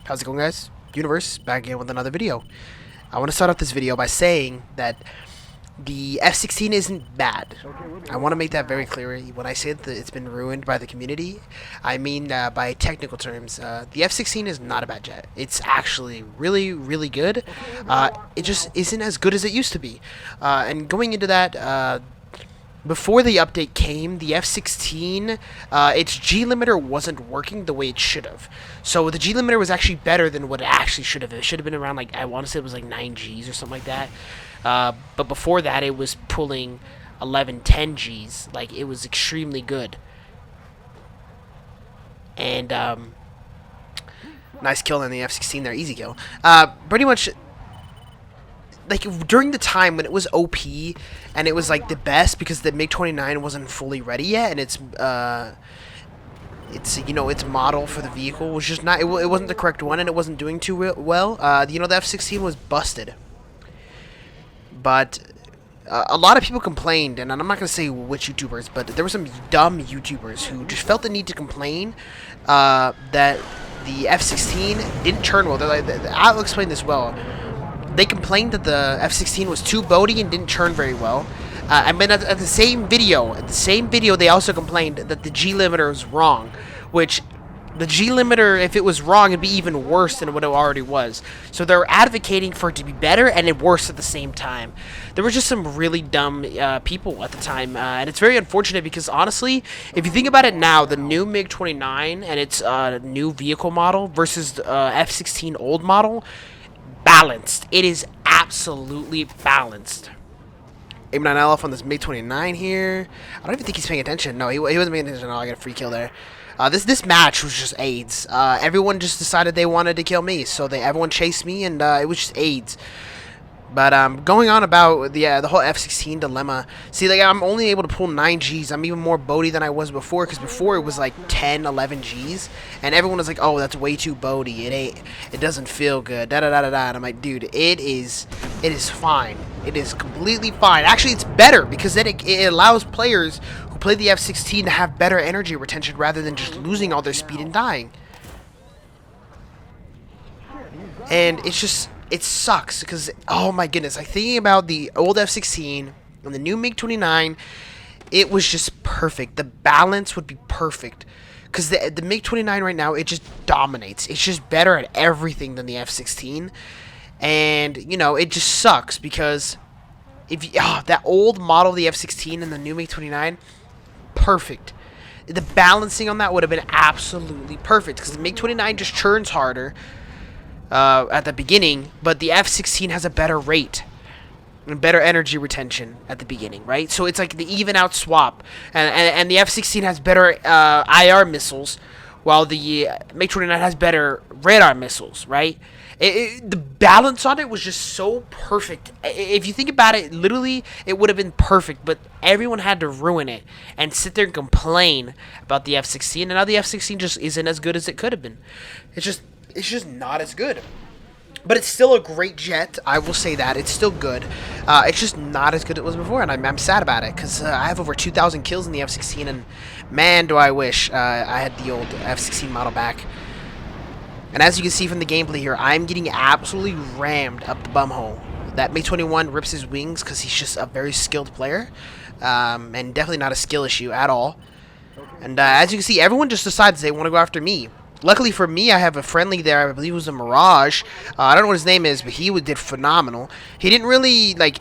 How's it going, guys? Universe, back again with another video. I want to start off this video by saying that the F-16 isn't bad. I want to make that very clear. When I say that it's been ruined by the community, I mean by technical terms. The F-16 is not a bad jet. It's actually really, really good. It just isn't as good as it used to be. And going into that, before the update came, the F-16, its G limiter wasn't working the way it should have. So the G limiter was actually better than what it actually should have. It should have been around, like, I want to say it was like 9 Gs or something like that. But before that, it was pulling 11, 10 Gs. Like, it was extremely good. And, nice kill on the F-16 there, easy kill. Pretty much, like, during the time when it was OP and it was like the best because the MiG-29 wasn't fully ready yet, and its its model for the vehicle was just not, it wasn't the correct one, and it wasn't doing too well. The F-16 was busted. But a lot of people complained, and I'm not gonna say which YouTubers, but there were some dumb YouTubers who just felt the need to complain that the F-16 didn't turn well. They're like, I'll explain this well. They complained that the F-16 was too boaty and didn't turn very well. And then at the same video, they also complained that the G limiter was wrong, which the G limiter, if it was wrong, it'd be even worse than what it already was. So they're advocating for it to be better and it worse at the same time. There were just some really dumb people at the time, and it's very unfortunate because honestly, if you think about it now, the new MiG-29 and its new vehicle model versus F-16 old model, balanced. It is absolutely balanced. Aim 9 off on this MiG-29 here. I don't even think he's paying attention. No, he wasn't paying attention. Oh, I got a free kill there. This match was just AIDS. Everyone just decided they wanted to kill me, so everyone chased me, and it was just AIDS. But going on about the whole F-16 dilemma. See, like, I'm only able to pull 9 Gs. I'm even more boaty than I was before, because before it was like 10, 11 Gs, and everyone was like, "Oh, that's way too boaty. It doesn't feel good." Da da da da da. And I'm like, dude, it is fine. It is completely fine. Actually, it's better because then it allows players who play the F-16 to have better energy retention rather than just losing all their speed and dying. And it's just, it sucks because, oh my goodness, like, thinking about the old F-16 and the new MiG-29, it was just perfect. The balance would be perfect because the MiG-29 right now, it just dominates. It's just better at everything than the F-16, and you know, it just sucks because if that old model of the F-16 and the new MiG-29, perfect. The balancing on that would have been absolutely perfect because the MiG-29 just churns harder at the beginning, but the F-16 has a better rate and better energy retention at the beginning, right? So it's like the even out swap, and the F-16 has better IR missiles, while the MiG-29 has better radar missiles, right? The balance on it was just so perfect. If you think about it, literally, it would have been perfect, but everyone had to ruin it and sit there and complain about the F-16, and now the F-16 just isn't as good as it could have been. It's just not as good. But it's still a great jet. I will say that. It's still good. It's just not as good as it was before, and I'm sad about it because I have over 2,000 kills in the F-16, and man, do I wish I had the old F-16 model back. And as you can see from the gameplay here, I'm getting absolutely rammed up the bumhole. That MiG-21 rips his wings because he's just a very skilled player, and definitely not a skill issue at all. And as you can see, everyone just decides they want to go after me. Luckily for me, I have a friendly there. I believe it was a Mirage. I don't know what his name is, but he did phenomenal. He didn't really, like,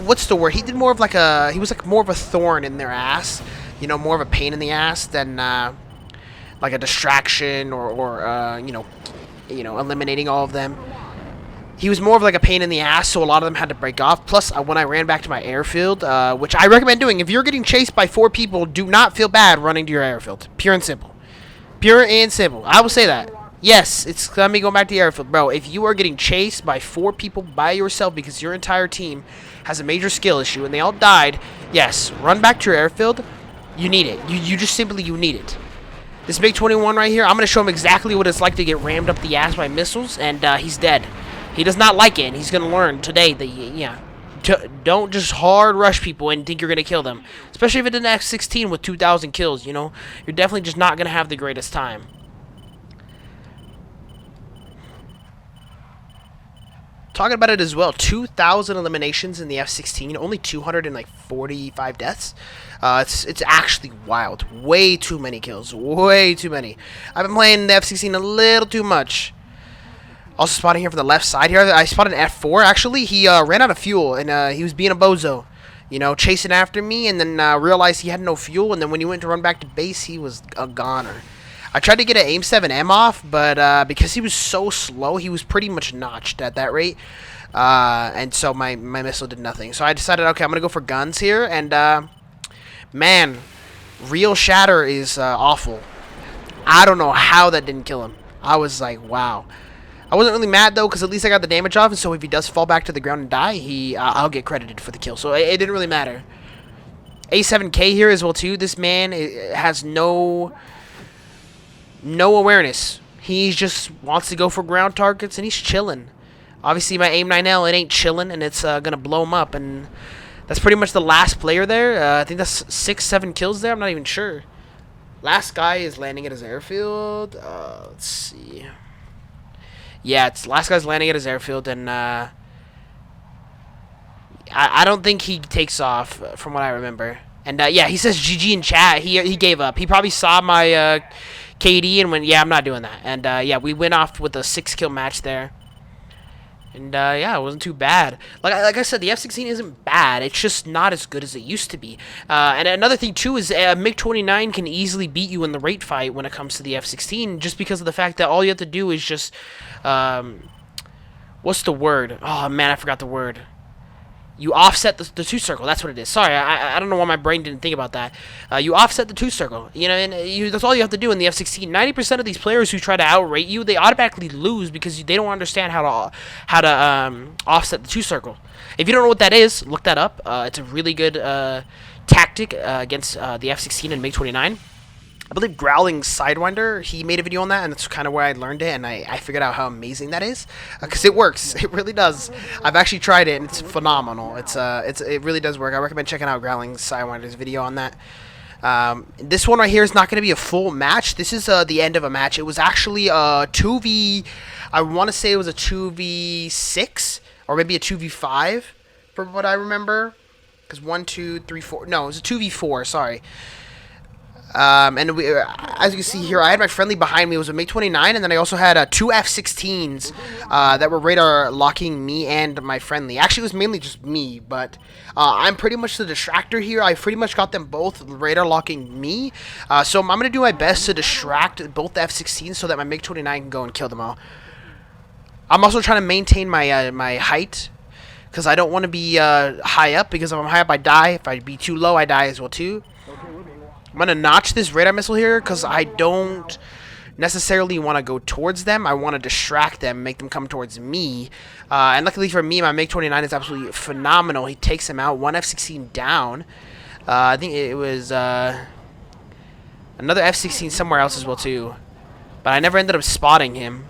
what's the word? He did more of like he was like more of a thorn in their ass. You know, more of a pain in the ass than like a distraction or you know, eliminating all of them. He was more of like a pain in the ass, so a lot of them had to break off. Plus, when I ran back to my airfield, which I recommend doing, if you're getting chased by 4 people, do not feel bad running to your airfield. Pure and simple. Pure and simple. I will say that. Yes, it's let me go back to the airfield, bro. If you are getting chased by 4 people by yourself because your entire team has a major skill issue and they all died, yes, run back to your airfield. You need it. You just simply need it. This MiG-21 right here, I'm gonna show him exactly what it's like to get rammed up the ass by missiles, and he's dead. He does not like it, and he's gonna learn today that don't just hard rush people and think you're going to kill them. Especially if it's an F-16 with 2,000 kills, you know. You're definitely just not going to have the greatest time. talking about it as well. 2,000 eliminations in the F-16, only 245 deaths. It's actually wild. Way too many kills. Way too many. I've been playing the F-16 a little too much. Also spotting here from the left side here. I spotted an F4, actually. He ran out of fuel, and he was being a bozo. You know, chasing after me, and then realized he had no fuel, and then when he went to run back to base, he was a goner. I tried to get an AIM-7M off, but because he was so slow, he was pretty much notched at that rate. And so my missile did nothing. So I decided, okay, I'm going to go for guns here, and man, real shatter is awful. I don't know how that didn't kill him. I was like, wow. I wasn't really mad, though, because at least I got the damage off, and so if he does fall back to the ground and die, I'll get credited for the kill. So it didn't really matter. A7K here as well, too. This man has no awareness. He just wants to go for ground targets, and he's chilling. Obviously, my AIM-9L, it ain't chilling, and it's going to blow him up, and that's pretty much the last player there. I think that's 6-7 kills there. I'm not even sure. Last guy is landing at his airfield. Let's see. Yeah, it's last guy's landing at his airfield, and I don't think he takes off, from what I remember. And yeah, he says GG in chat. He gave up. He probably saw my KD and went, yeah, I'm not doing that. And yeah, we went off with a 6-kill match there. And yeah, it wasn't too bad. Like I said, the F-16 isn't bad. It's just not as good as it used to be. And another thing too is MiG-29 can easily beat you in the rate fight when it comes to the F-16, just because of the fact that all you have to do is just what's the word? Oh man, I forgot the word. You offset the two circle. That's what it is. Sorry, I don't know why my brain didn't think about that. You offset the two circle. You know, and that's all you have to do in the F-16. 90% of these players who try to outrate you, they automatically lose because they don't understand how to offset the two circle. If you don't know what that is, look that up. It's a really good tactic against the F-16 and MiG-29. I believe Growling Sidewinder, he made a video on that, and that's kind of where I learned it, and I figured out how amazing that is, because it works. It really does. I've actually tried it, and it's phenomenal. It really does work. I recommend checking out Growling Sidewinder's video on that. This one right here is not going to be a full match. This is the end of a match. It was actually a 2v... I want to say it was a 2v6, or maybe a 2v5, from what I remember. Because 1, 2, 3, 4... No, it was a 2v4, sorry. And as you can see here, I had my friendly behind me. It was a MiG-29, and then I also had 2 F-16s that were radar locking me and my friendly. Actually, it was mainly just me, but I'm pretty much the distractor here. I pretty much got them both radar locking me. So I'm going to do my best to distract both the F-16s so that my MiG-29 can go and kill them all. I'm also trying to maintain my my height, because I don't want to be high up, because if I'm high up, I die. If I be too low, I die as well, too. I'm going to notch this radar missile here because I don't necessarily want to go towards them. I want to distract them, make them come towards me. And luckily for me, my MiG-29 is absolutely phenomenal. He takes him out. 1 F-16 down. I think it was another F-16 somewhere else as well, too. But I never ended up spotting him.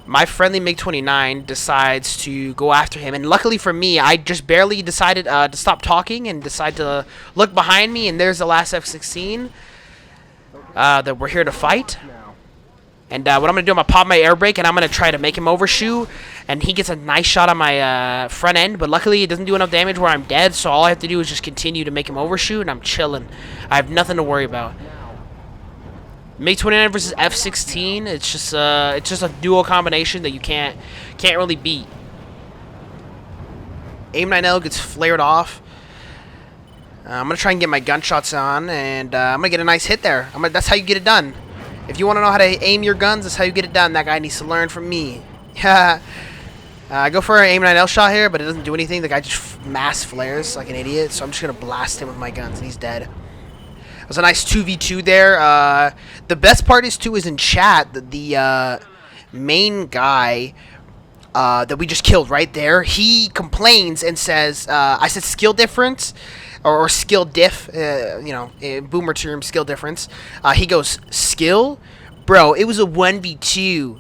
My friendly MiG-29 decides to go after him, and luckily for me, I just barely decided to stop talking and decide to look behind me, and there's the last F-16 that we're here to fight. And what I'm going to do, I'm going to pop my air brake, and I'm going to try to make him overshoot, and he gets a nice shot on my front end, but luckily it doesn't do enough damage where I'm dead, so all I have to do is just continue to make him overshoot, and I'm chilling. I have nothing to worry about. MiG-29 versus F-16, it's just a duo combination that you can't really beat. AIM-9L gets flared off. I'm gonna try and get my gunshots on, and I'm gonna get a nice hit there. That's how you get it done. If you want to know how to aim your guns, that's how you get it done. That guy needs to learn from me. I go for an AIM-9L shot here, but it doesn't do anything. The guy just mass flares like an idiot, so I'm just gonna blast him with my guns, and he's dead. It was a nice 2v2 there. The best part is, too, is in chat, the main guy that we just killed right there, he complains and says, I said skill difference, or skill diff, you know, boomer term, skill difference. He goes, skill? Bro, it was a 1v2.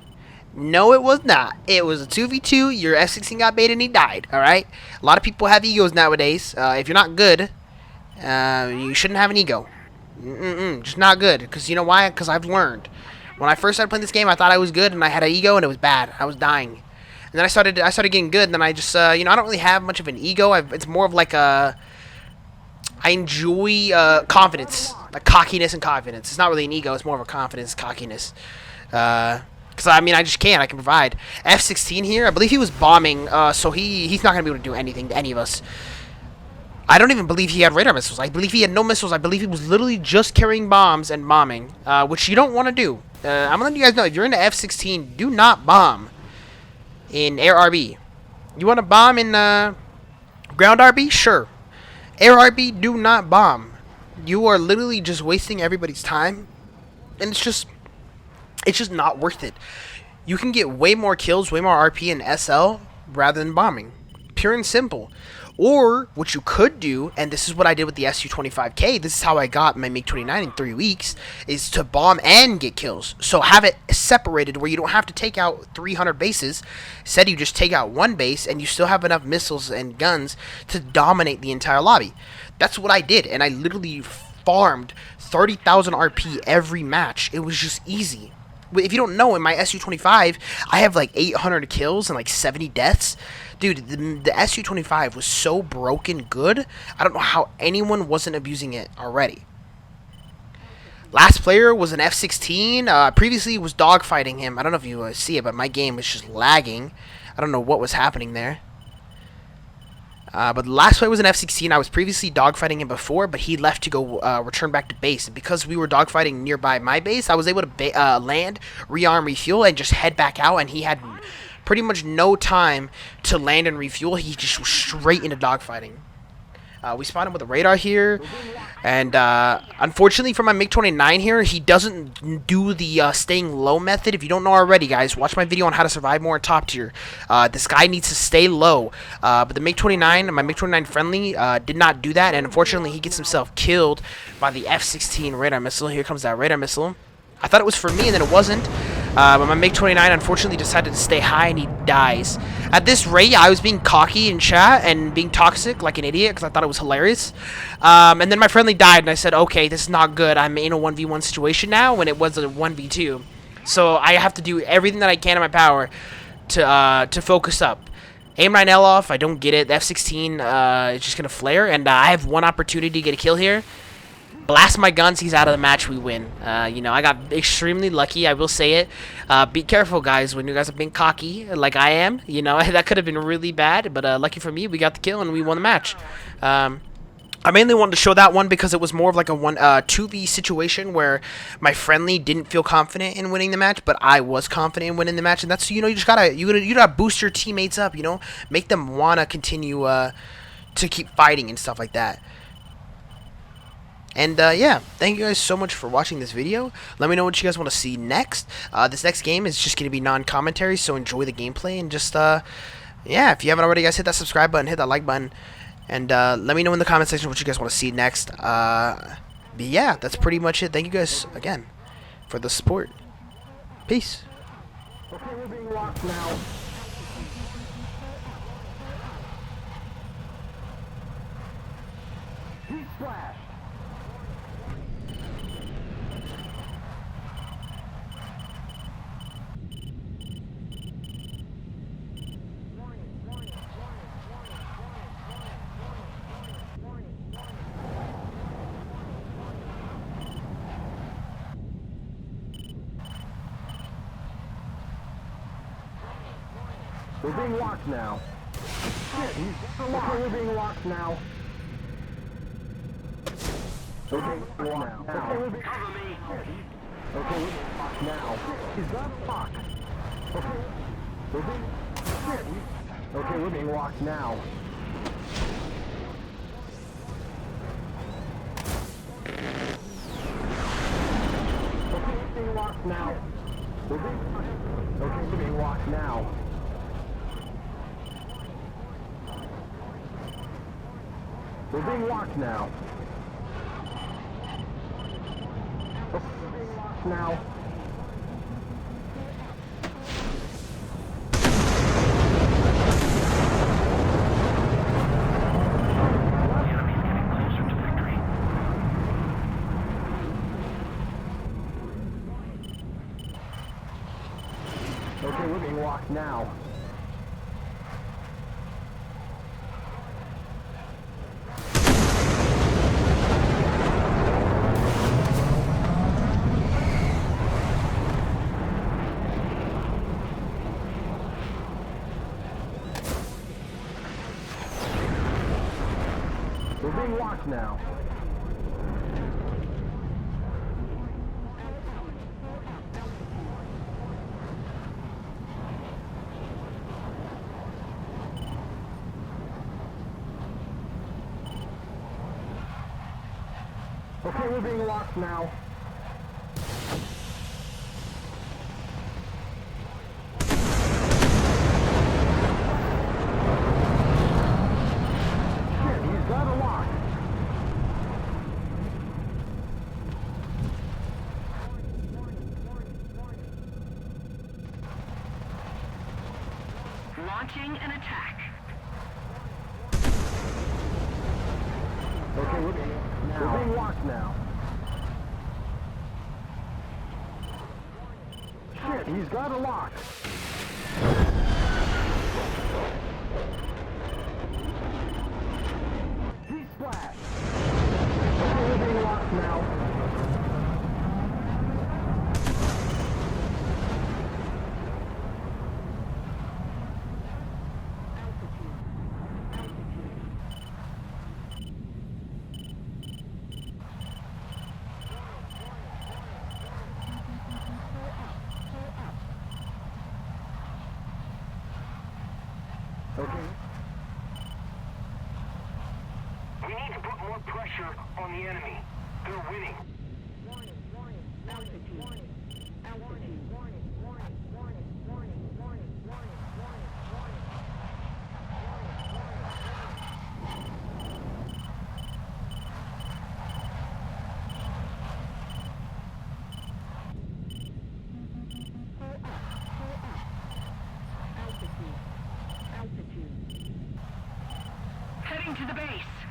No, it was not. It was a 2v2. Your F-16 got baited and he died, alright? A lot of people have egos nowadays. If you're not good, you shouldn't have an ego. Just not good. Because you know why? Because I've learned. When I first started playing this game, I thought I was good, and I had an ego, and it was bad. I was dying. And then I started getting good. And then I just you know, I don't really have much of an ego. It's more of like a I enjoy confidence, like cockiness and confidence. It's not really an ego. It's more of a confidence, cockiness. Because I mean, I just can't. I can provide. F-16 here. I believe he was bombing. So he's not gonna be able to do anything to any of us. I don't even believe he had radar missiles. I believe he had no missiles. I believe he was literally just carrying bombs and bombing, which you don't want to do. I'm letting you guys know, if you're into F-16, do not bomb in Air RB. You want to bomb in Ground RB? Sure. Air RB, do not bomb. You are literally just wasting everybody's time, and it's just not worth it. You can get way more kills, way more RP in SL rather than bombing. Pure and simple. Or what you could do, and this is what I did with the Su-25K, this is how I got my MiG-29 in 3 weeks, is to bomb and get kills. So have it separated where you don't have to take out 300 bases. Instead, you just take out one base, and you still have enough missiles and guns to dominate the entire lobby. That's what I did, and I literally farmed 30,000 RP every match. It was just easy. If you don't know, in my Su-25, I have like 800 kills and like 70 deaths. Dude, the Su-25 was so broken good, I don't know how anyone wasn't abusing it already. Last player was an F-16. Previously was dogfighting him. I don't know if you see it, but my game was just lagging. I don't know what was happening there. But the last player was an F-16. I was previously dogfighting him before, but he left to go return back to base. And because we were dogfighting nearby my base, I was able to land, rearm, refuel, and just head back out. And he had pretty much no time to land and refuel. He just was straight into dogfighting. We spawned him with a radar here, and unfortunately for my MiG-29 here, he doesn't do the staying low method. If you don't know already, guys, watch my video on how to survive more in top tier. This guy needs to stay low, but the MiG-29, my MiG-29 friendly, did not do that, and unfortunately he gets himself killed by the F-16 radar missile. Here comes that radar missile. I thought it was for me, and then it wasn't. But my MiG-29 unfortunately decided to stay high, and he dies. At this rate, I was being cocky in chat and being toxic like an idiot because I thought it was hilarious. And then my friendly died, and I said, okay, this is not good. I'm in a 1v1 situation now when it was a 1v2. So I have to do everything that I can in my power to focus up. AIM-9L off, I don't get it. The F-16 is just going to flare, and I have one opportunity to get a kill here. Blast my guns, he's out of the match, we win. You know, I got extremely lucky, I will say it. Be careful, guys, when you guys are being cocky, like I am. You know, that could have been really bad, but lucky for me, we got the kill and we won the match. I mainly wanted to show that one because it was more of like a 2v situation where my friendly didn't feel confident in winning the match, but I was confident in winning the match. And that's, you know, you gotta boost your teammates up, you know, make them wanna continue to keep fighting and stuff like that. And yeah, thank you guys so much for watching this video. Let me know what you guys want to see next. This next game is just going to be non-commentary, so enjoy the gameplay. And just, yeah, if you haven't already, guys, hit that subscribe button, hit that like button. And let me know in the comment section what you guys want to see next. But yeah, that's pretty much it. Thank you guys, again, for the support. Peace. Okay, we're being locked now. Heat flash. We're being locked now. Okay, we're being locked now. Okay, we're being locked now. Okay, we're being locked now. Is that locked? Okay, we're being... Okay, we're being locked now. Okay, we're being locked now. We're being... Okay, we're being locked now. We're being locked now. We're being locked now. Okay, we're being locked now. being locked now. Okay, we're being locked now. Shit, he's got a lock. Launching an attack. Okay, we're being locked now. Shit, he's got a lock. He's splashed. Okay, we're being locked now. Okay. We need to put more pressure on the enemy. They're winning. Heading to the base.